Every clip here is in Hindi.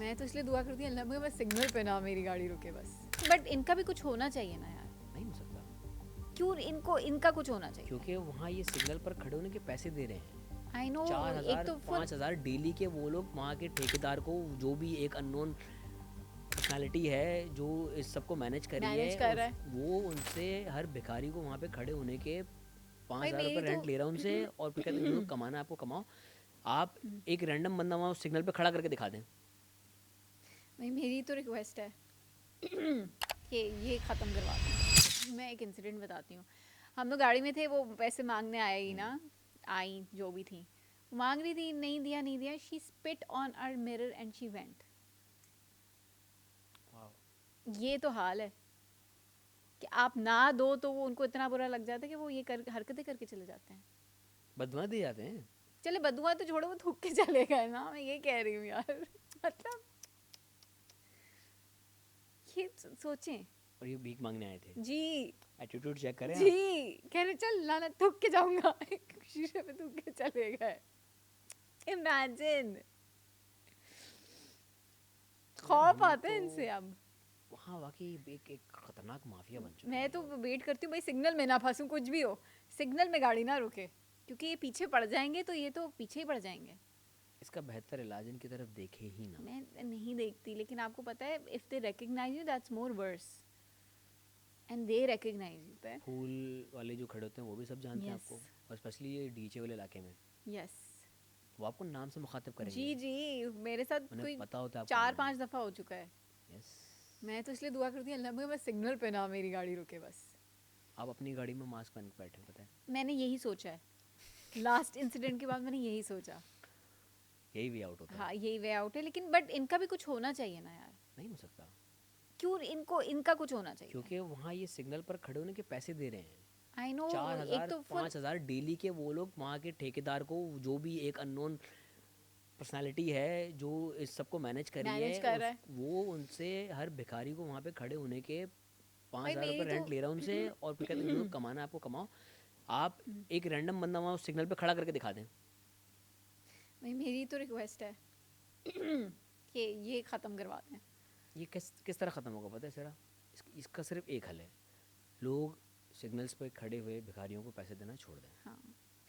मैं तो इसलिए दुआ करती हूँ अल्लाह मुझे बस सिग्नल पे ना मेरी गाड़ी रुके बस। बट इनका भी कुछ होना चाहिए ना यार। नहीं हो सकता क्यों इनका कुछ होना चाहिए। क्योंकि वहाँ ये सिग्नल पर खड़े होने के पैसे दे रहे हैं। I know. 4,000 एक तो 5,000 डेली के वो लोग वहाँ के ठेकेदार को, जो भी एक अननोन पर्सनालिटी है जो इस सबको मैनेज कर रही मैनेज कर रहा है, है। वो उनसे हर भिखारी को वहाँ पे खड़े होने के भाई 5,000 मेरी रुपये तो रेंट ले रहा है उनसे, और फिर कहते हैं जो कमाना है आपको कमाओ। आप एक रैंडम बंदा वहाँ सिग्नल पे खड़ा करके दिखा दें। भाई मेरी तो रिक्वेस्ट है कि ये ख़त्म करवा दें। मैं एक इंसिडेंट बताती हूँ। हम लोग गाड़ी में थे, वो पैसे मांगने आए ही ना, आई जो भी थी मांग रही थी, नहीं दिया नहीं दिया। She spit on our mirror and she went. ये तो हाल है कि आप ना दो तो वो उनको इतना बुरा लग जाता है कि वो ये कर हरकतें करके चले जाते हैं। बदवा दे जाते हैं। चले बदुआ तो छोड़ो, वो थूक के चले गए ना, मैं ये कह रही हूँ यार। मतलब ये सोचें। और ये भीख मांगने आए थे। जी एटीट्यूड चेक करें जी। आप। कहने चल लाना, थूक के जाऊंगा। शीशे पे थूक के चले गए। इमेजिन। खौफ हम आता तो है इनसे अब। वहाँ वाकई एक खतरनाक माफिया बन चुके मैं हैं तो लोग। वेट करती हूँ भाई, सिग्नल में ना फंसूं, कुछ भी हो सिग्नल में गाड़ी ना रुके, क्योंकि ये पीछे पड़ जाएंगे तो ये तो पीछे ही पड़ जाएंगे। इसका बेहतर इलाज इनकी तरफ देखे ही ना। मैं नहीं देखती, लेकिन आपको पता है if they recognize you that's more worse, and they recognize you. फूल वाले जो खड़े होते हैं वो भी सब जानते हैं यस आपको, और स्पेशली ये डीजे वाले इलाके में यस। वो आपको नाम से मुखातिब जी करेंगे। जी। मेरे साथ उन्हें कोई पता होता है आप कौन 4-5 हैं। दफ़ा हो चुका है। यस। मैं तो इसलिए दुआ करती हूँ अल्लाह मुझे बस सिग्नल पे ना मेरी गाड़ी रुके बस। आप अपनी गाड़ी में मास्क पहन के बैठे, पता है। मैंने यही सोचा है, लास्ट इंसिडेंट के बाद मैंने यही सोचा। यही वे आउट होता है। हाँ यही वे आउट है, लेकिन बट इनका भी कुछ होना चाहिए ना यार। नहीं हो सकता क्यों इनका कुछ होना चाहिए। क्योंकि वहाँ ये सिग्नल पर खड़े होने के पैसे दे रहे हैं। I know. एक 4,000 तो 5,000 डेली के वो लोग वहाँ के ठेकेदार को, जो भी एक अननोन पर्सनालिटी है जो इस सबको मैनेज कर रही मैनेज है, कर रहा है। वो उनसे हर भिखारी को वहाँ पे खड़े होने के पाँच भाई हज़ार रुपये मेरी तो रेंट ले रहा है उनसे, और फिर कहते हैं जो कमाना है आपको कमाओ। आप एक रैंडम बंदा वहाँ सिग्नल पे खड़ा करके दिखा दें। भाई मेरी तो रिक्वेस्ट है कि ये ख़त्म करवा दें। ये किस तरह ख़त्म होगा पता है सर? इसका सिर्फ एक हल है। लोग सिग्नल्स पे खड़े हुए भिखारियों को पैसे देना छोड़ दें। हाँ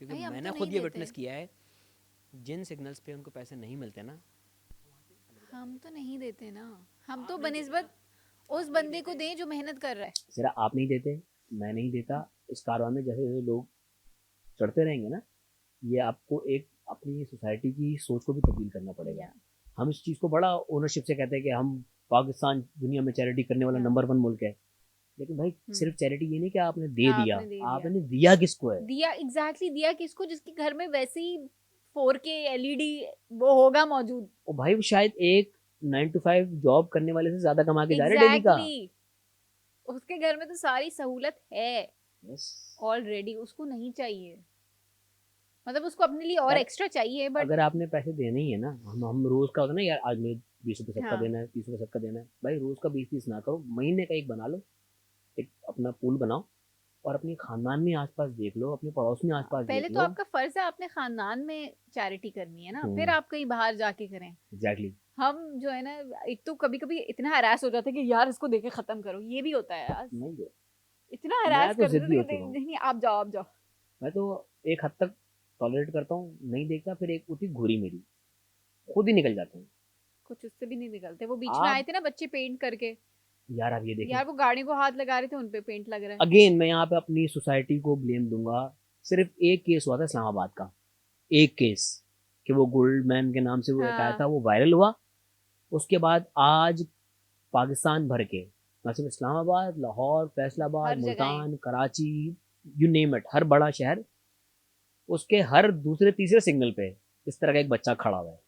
क्योंकि भाई हम तो मैंने नहीं खुद ये देते। विटनेस किया है, जिन सिग्नल्स पे उनको पैसे नहीं मिलते ना, हम तो नहीं देते ना। हम तो आप नहीं देते ना, बनिस्बत उस आप नहीं बंदे को देते दें जो मेहनत कर रहा है। सिरा, आप नहीं देते, मैं नहीं देता। इस कारवां में जैसे जैसे लोग चढ़ते रहेंगे ना, ये आपको एक अपनी सोसाइटी की सोच को भी तब्दील करना पड़ेगा। या हम इस चीज़ को बड़ा ओनरशिप से कहते हैं कि हम पाकिस्तान दुनिया में चैरिटी करने वाला या नंबर 1 मुल्क है। लेकिन भाई सिर्फ चैरिटी ये नहीं कि आपने दे दिया, आपने दे दिया। आपने दिया किसको है? दिया एग्जैक्टली दिया किसको, जिसके घर में वैसे ही 4K LED वो होगा मौजूद। और भाई वो शायद एक 9 to 5 जॉब करने वाले से ज्यादा कमा के जा रहे हैं डेली का। एग्जैक्टली उसके घर में तो सारी सहूलत है यस। ऑलरेडी, उसको नहीं चाहिए। मतलब उसको अपने लिए और यार एक्स्ट्रा चाहिए बट। अगर आपने पैसे देने ही है ना, हम रोज का होता है ना यार, आज मुझे 20 रुपये सबका हाँ देना है, 30 रुपये सबका देना है, भाई रोज का 20-30 ना करो, महीने का एक बना लो। एक अपना पूल बनाओ और अपने खानदान में आसपास देख लो, अपने पड़ोस में हाँ, आसपास पहले देख तो लो। आपका फर्ज है अपने खानदान में चैरिटी करनी है ना, फिर हम्म। आप कहीं बाहर जाके करें। एग्जैक्टली। हम जो है ना, एक तो कभी कभी इतना हरास हो जाता है कि यार इसको देके खत्म करो, ये भी होता है यार। नहीं दो। इतना मैं हरास तो कर देते जिद्दी थे हो कि चुका नहीं हूँ। नहीं आप जाओ आप जाओ। मैं तो एक हद तक टॉलरेट करता हूँ, नहीं देखता, फिर एक उठी घुरी मेरी, खुद ही निकल जाता हूँ। कुछ उससे भी नहीं निकलते। वो बीच में आए आप थे ना बच्चे पेंट करके, यार आप ये देखें, यार वो गाड़ी को हाथ लगा रहे थे, उनपे पेंट लग रहा है। अगेन मैं यहाँ पे अपनी सोसाइटी को ब्लेम दूंगा। सिर्फ एक केस हुआ था इस्लामाबाद का, एक केस, कि वो गोल्ड मैन के नाम से वो एक आया हाँ था, वो वायरल हुआ। उसके बाद आज पाकिस्तान भर के, ना सिर्फ इस्लामाबाद, लाहौर, फैसलाबाद, हर जगह Multan, Karachi, you name it, हर बड़ा शहर, उसके हर दूसरे तीसरे सिग्नल पे इस तरह का एक बच्चा खड़ा हुआ है।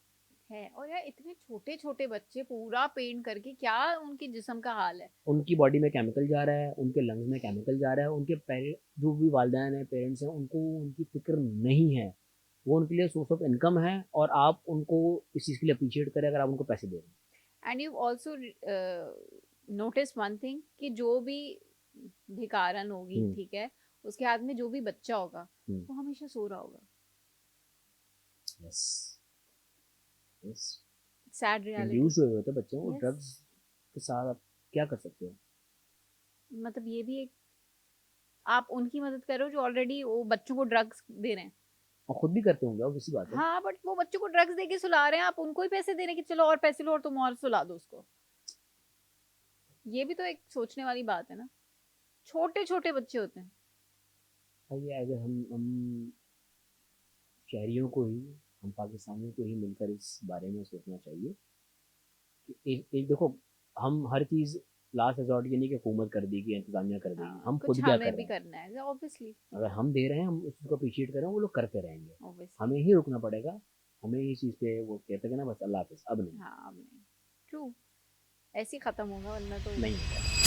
है। और यार इतने छोटे छोटे बच्चे पूरा पेंट करके, क्या उनके जिस्म का हाल है। उनकी बॉडी में केमिकल जा रहा है, उनके लंग्स में केमिकल जा रहा है, उनके पेरेंट जो भी वालदैन हैं, पेरेंट्स हैं, उनको उनकी फिक्र नहीं है। वो उनके लिए सोर्स ऑफ इनकम है, और आप उनको इस चीज़ के लिए अप्रिशिएट करें अगर आप उनको पैसे दे रहे हैं। And you also notice one thing कि जो भी भिखारन होगी, हम्म। ठीक है, उसके हाथ में जो भी बच्चा होगा हम्म। वो हमेशा सो रहा होगा। Yes. Yes. Sad reality. Induce हुए होते बच्चे, वो Yes. ड्रग्स के साथ आप क्या कर सकते हो? मतलब ये भी एक, आप उनकी मदद करो जो ऑलरेडी वो बच्चों को ड्रग्स दे रहे हैं। और खुद भी करते होंगे, ऑब्वियस सी बात है। हाँ बट वो बच्चों को ड्रग्स दे के सुला रहे हैं, आप उनको ही पैसे दे रहे हैं कि चलो और पैसे लो और तुम और सुला दो उसको। ये भी तो एक सोचने वाली बात है ना, छोटे छोटे बच्चे होते हैं। भाई अगर हम शहरियों को ही, हम पाकिस्तानियों को ही मिलकर इस बारे में सोचना चाहिए कि एक देखो, हम हर चीज़ लास्ट रिजॉर्ट ये नहीं कि हुकूमत कर देगी, इंतजामिया कर देगी, हाँ, हम कुछ खुद क्या हमें कर भी रहे हैं। करना है ऑब्वियसली। अगर हम दे रहे हैं, हम उस चीज़ को अप्रिशिएट कर रहे हैं, वो लोग करते रहेंगे। ऑब्वियसली हमें ही रुकना पड़ेगा, हमें इस चीज़ पे वो कहते हैं ना, बस अल्लाह हाफिज़, अब नहीं। हाँ अब नहीं, ट्रू, ऐसे ही खत्म होगा वरना तो नहीं होगा।